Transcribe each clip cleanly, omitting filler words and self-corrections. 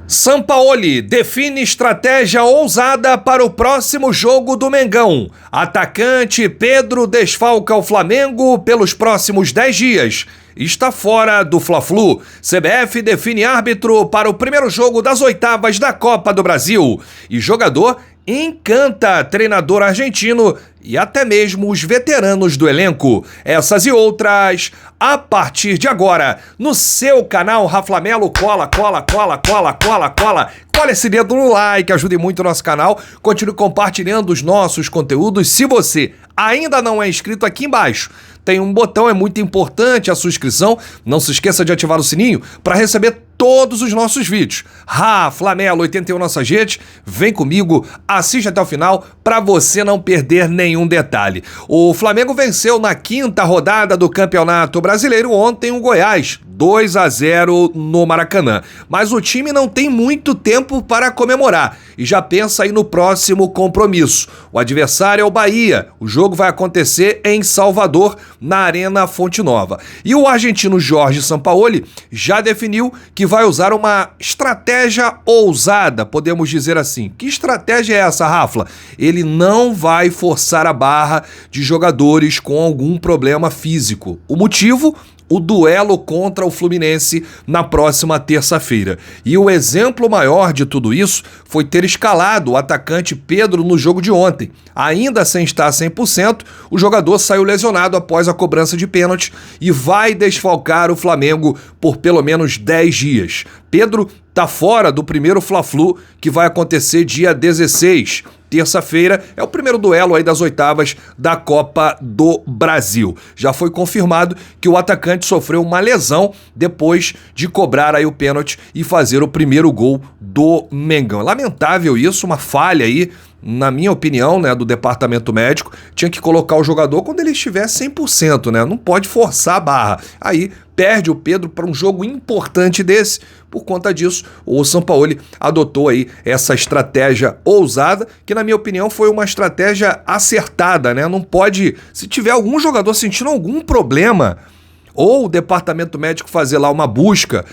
Sampaoli define estratégia ousada para o próximo jogo do Mengão. Atacante Pedro desfalca o Flamengo pelos próximos 10 dias. Está fora do Fla-Flu. CBF define árbitro para o primeiro jogo das oitavas da Copa do Brasil. E jogador encanta treinador argentino e até mesmo os veteranos do elenco. Essas e outras a partir de agora no seu canal Raflamelo. Cola esse dedo no like, ajude muito o nosso canal. Continue compartilhando os nossos conteúdos. Se você ainda não é inscrito, aqui embaixo tem um botão, é muito importante a sua inscrição. Não se esqueça de ativar o sininho para receber todos os nossos vídeos. Raflamelo 81 nossa gente, vem comigo, assiste até o final para você não perder nenhum detalhe. O Flamengo venceu na 5ª rodada do Campeonato Brasileiro ontem o Goiás, 2-0 no Maracanã. Mas o time não tem muito tempo para comemorar e já pensa aí no próximo compromisso. O adversário é o Bahia. O jogo vai acontecer em Salvador, na Arena Fonte Nova. E o argentino Jorge Sampaoli já definiu que vai usar uma estratégia ousada, podemos dizer assim. Que estratégia é essa, Rafla? Ele não vai forçar a barra de jogadores com algum problema físico. O motivo? O duelo contra o Fluminense na próxima terça-feira. E o exemplo maior de tudo isso foi ter escalado o atacante Pedro no jogo de ontem. Ainda sem estar 100%, o jogador saiu lesionado após a cobrança de pênalti e vai desfalcar o Flamengo por pelo menos 10 dias. Pedro está fora do primeiro Fla-Flu, que vai acontecer dia 16. Terça-feira é o primeiro duelo aí das oitavas da Copa do Brasil. Já foi confirmado que o atacante sofreu uma lesão depois de cobrar aí o pênalti e fazer o primeiro gol do Mengão. Lamentável isso, uma falha aí, na minha opinião, né, do departamento médico. Tinha que colocar o jogador quando ele estiver 100%, né? Não pode forçar a barra. Aí perde o Pedro para um jogo importante desse. Por conta disso, o Sampaoli adotou aí essa estratégia ousada, que na minha opinião foi uma estratégia acertada, né? Não pode, se tiver algum jogador sentindo algum problema, ou o departamento médico fazer lá uma busca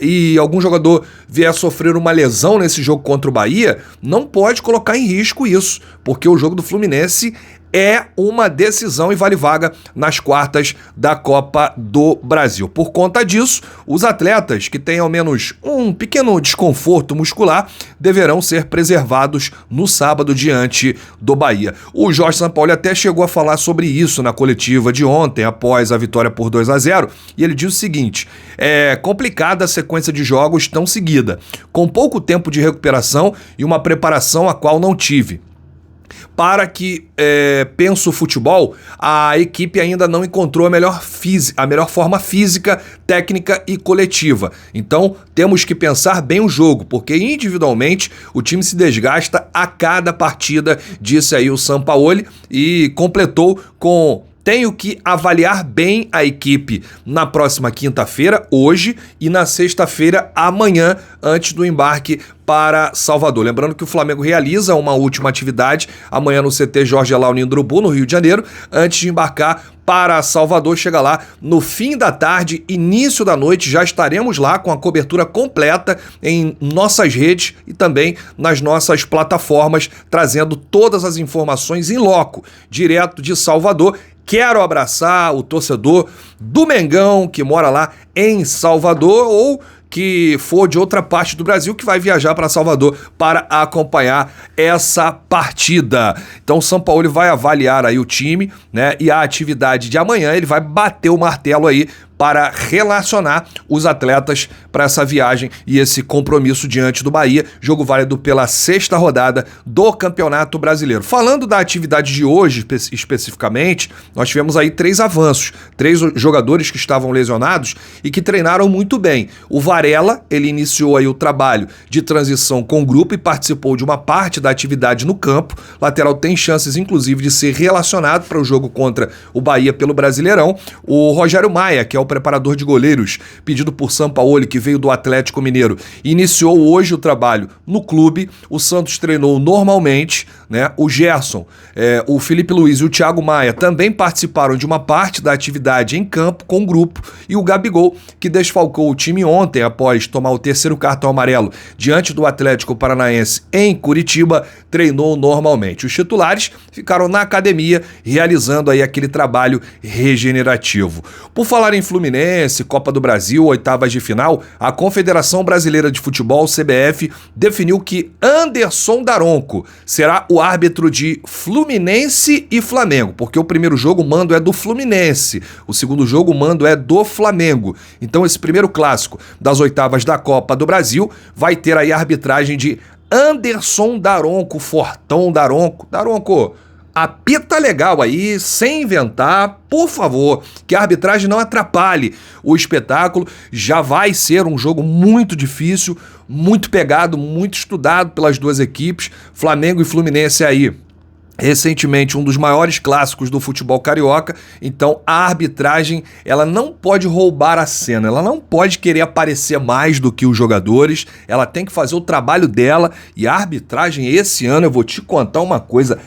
e algum jogador vier a sofrer uma lesão nesse jogo contra o Bahia, não pode colocar em risco isso, porque o jogo do Fluminense é uma decisão e vale vaga nas quartas da Copa do Brasil. Por conta disso, os atletas que têm ao menos um pequeno desconforto muscular deverão ser preservados no sábado diante do Bahia. O Jorge Sampaoli até chegou a falar sobre isso na coletiva de ontem, após a vitória por 2-0, e ele diz o seguinte: é complicada a sequência de jogos tão seguida, com pouco tempo de recuperação e uma preparação a qual não tive. Para que penso o futebol, a equipe ainda não encontrou a melhor forma física, técnica e coletiva. Então temos que pensar bem o jogo, porque individualmente o time se desgasta a cada partida, disse aí o Sampaoli, e completou com: tenho que avaliar bem a equipe na próxima quinta-feira, hoje, e na sexta-feira, amanhã, antes do embarque para Salvador. Lembrando que o Flamengo realiza uma última atividade amanhã no CT Jorge Alaunino do Urubu, no Rio de Janeiro, antes de embarcar para Salvador. Chega lá no fim da tarde, início da noite, já estaremos lá com a cobertura completa em nossas redes e também nas nossas plataformas, trazendo todas as informações em loco, direto de Salvador. Quero abraçar o torcedor do Mengão que mora lá em Salvador ou que for de outra parte do Brasil, que vai viajar para Salvador para acompanhar essa partida. Então o Sampaoli vai avaliar aí o time, né? E a atividade de amanhã ele vai bater o martelo aí para relacionar os atletas para essa viagem e esse compromisso diante do Bahia, jogo válido pela 6ª rodada do Campeonato Brasileiro. Falando da atividade de hoje especificamente, nós tivemos aí 3 avanços, 3 jogadores que estavam lesionados e que treinaram muito bem. O Varela, ele iniciou aí o trabalho de transição com o grupo e participou de uma parte da atividade no campo. Lateral tem chances, inclusive, de ser relacionado para o jogo contra o Bahia pelo Brasileirão. O Rogério Maia, que é o o preparador de goleiros, pedido por Sampaoli, que veio do Atlético Mineiro, iniciou hoje o trabalho no clube. O Santos treinou normalmente, né? O Gerson, o Felipe Luiz e o Thiago Maia também participaram de uma parte da atividade em campo com o grupo, e o Gabigol, que desfalcou o time ontem após tomar o terceiro cartão amarelo diante do Atlético Paranaense em Curitiba, treinou normalmente. Os titulares ficaram na academia realizando aí aquele trabalho regenerativo. Por falar em Fluminense, Copa do Brasil, oitavas de final, a Confederação Brasileira de Futebol, CBF, definiu que Anderson Daronco será o árbitro de Fluminense e Flamengo, porque o primeiro jogo o mando é do Fluminense, o segundo jogo o mando é do Flamengo. Então esse primeiro clássico das oitavas da Copa do Brasil vai ter aí a arbitragem de Anderson Daronco, Fortão Daronco. Daronco, apita legal aí, sem inventar, por favor, que a arbitragem não atrapalhe o espetáculo. Já vai ser um jogo muito difícil, muito pegado, muito estudado pelas duas equipes, Flamengo e Fluminense aí. Recentemente, um dos maiores clássicos do futebol carioca. Então a arbitragem, ela não pode roubar a cena, ela não pode querer aparecer mais do que os jogadores, ela tem que fazer o trabalho dela. E a arbitragem esse ano, eu vou te contar uma coisa,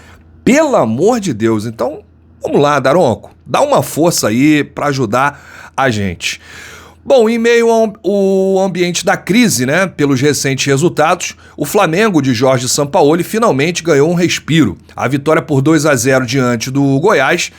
pelo amor de Deus. Então vamos lá, Daronco, dá uma força aí para ajudar a gente. Bom, em meio ao ambiente da crise, né, pelos recentes resultados, o Flamengo de Jorge Sampaoli finalmente ganhou um respiro. A vitória por 2-0 diante do Goiás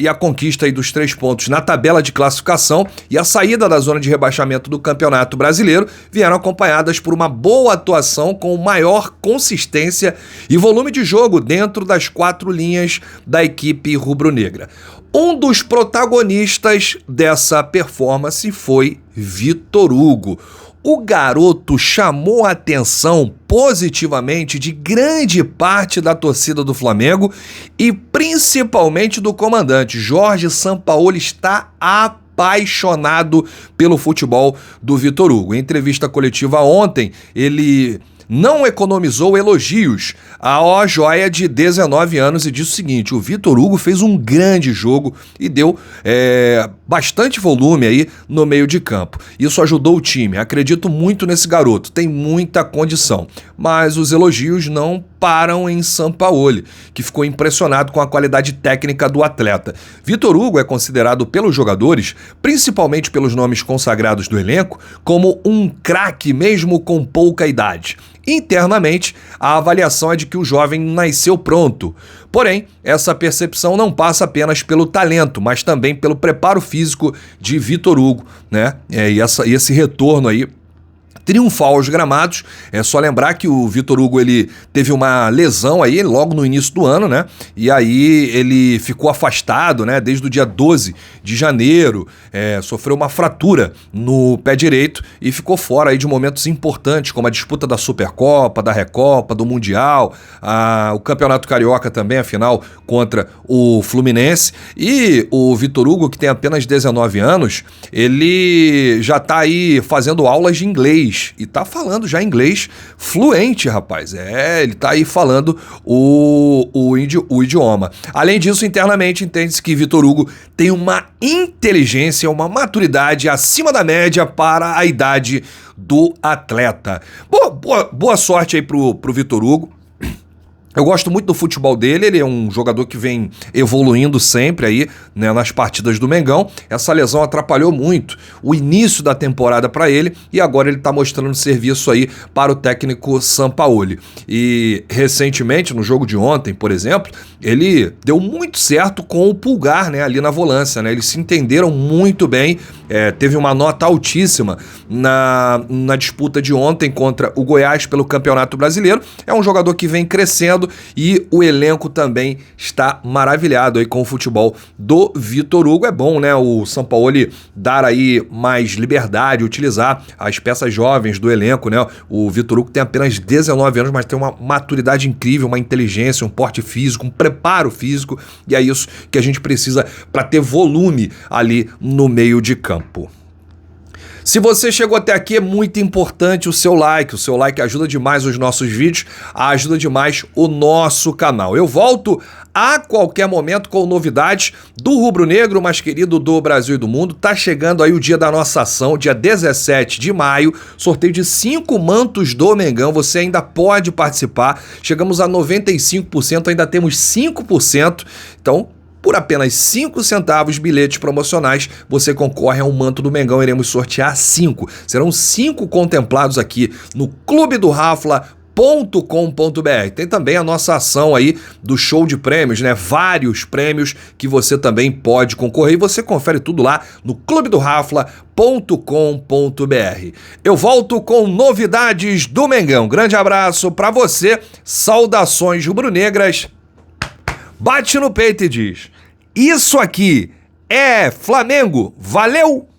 e a conquista aí dos 3 pontos na tabela de classificação e a saída da zona de rebaixamento do Campeonato Brasileiro vieram acompanhadas por uma boa atuação com maior consistência e volume de jogo dentro das 4 linhas da equipe rubro-negra. Um dos protagonistas dessa performance foi Vitor Hugo. O garoto chamou a atenção positivamente de grande parte da torcida do Flamengo e principalmente do comandante. Jorge Sampaoli está apaixonado pelo futebol do Vitor Hugo. Em entrevista coletiva ontem, ele não economizou elogios à joia de 19 anos e disse o seguinte: o Vitor Hugo fez um grande jogo e deu bastante volume aí no meio de campo. Isso ajudou o time, acredito muito nesse garoto, tem muita condição. Mas os elogios não param em Sampaoli, que ficou impressionado com a qualidade técnica do atleta. Vitor Hugo é considerado pelos jogadores, principalmente pelos nomes consagrados do elenco, como um craque mesmo com pouca idade. Internamente, a avaliação é de que o jovem nasceu pronto. Porém, essa percepção não passa apenas pelo talento, mas também pelo preparo físico de Vitor Hugo, né? E esse retorno aí triunfal aos gramados. É só lembrar que o Vitor Hugo, ele teve uma lesão aí logo no início do ano, né? E aí ele ficou afastado, né? Desde o dia 12 de janeiro, sofreu uma fratura no pé direito e ficou fora aí de momentos importantes, como a disputa da Supercopa, da Recopa, do Mundial, o Campeonato Carioca também, a final contra o Fluminense. E o Vitor Hugo, que tem apenas 19 anos, ele já tá aí fazendo aulas de inglês e tá falando já inglês fluente, rapaz. Ele tá aí falando o idioma. Além disso, internamente entende-se que Vitor Hugo tem uma inteligência, uma maturidade acima da média para a idade do atleta. Boa sorte aí pro Vitor Hugo. Eu gosto muito do futebol dele, ele é um jogador que vem evoluindo sempre aí, né, nas partidas do Mengão. Essa lesão atrapalhou muito o início da temporada para ele e agora ele está mostrando serviço aí para o técnico Sampaoli. E recentemente, no jogo de ontem, por exemplo, ele deu muito certo com o Pulgar, né, ali na volância, né? Eles se entenderam muito bem, teve uma nota altíssima na disputa de ontem contra o Goiás pelo Campeonato Brasileiro. É um jogador que vem crescendo e o elenco também está maravilhado aí com o futebol do Vitor Hugo. É bom, né, o Sampaoli dar aí mais liberdade, utilizar as peças jovens do elenco, né? O Vitor Hugo tem apenas 19 anos, mas tem uma maturidade incrível, uma inteligência, um porte físico, um preparo físico, e é isso que a gente precisa para ter volume ali no meio de campo. Se você chegou até aqui, é muito importante o seu like. O seu like ajuda demais os nossos vídeos, ajuda demais o nosso canal. Eu volto a qualquer momento com novidades do rubro-negro mais querido do Brasil e do mundo. Tá chegando aí o dia da nossa ação, dia 17 de maio, sorteio de 5 mantos do Mengão. Você ainda pode participar. Chegamos a 95%, ainda temos 5%. Então, por apenas 5 centavos, bilhetes promocionais, você concorre a um manto do Mengão. Iremos sortear 5. Serão 5 contemplados aqui no Clube do Rafla.com.br. Tem também a nossa ação aí do show de prêmios, né? Vários prêmios que você também pode concorrer. E você confere tudo lá no clubedorafla.com.br. Eu volto com novidades do Mengão. Grande abraço pra você. Saudações rubro-negras. Bate no peito e diz: isso aqui é Flamengo. Valeu!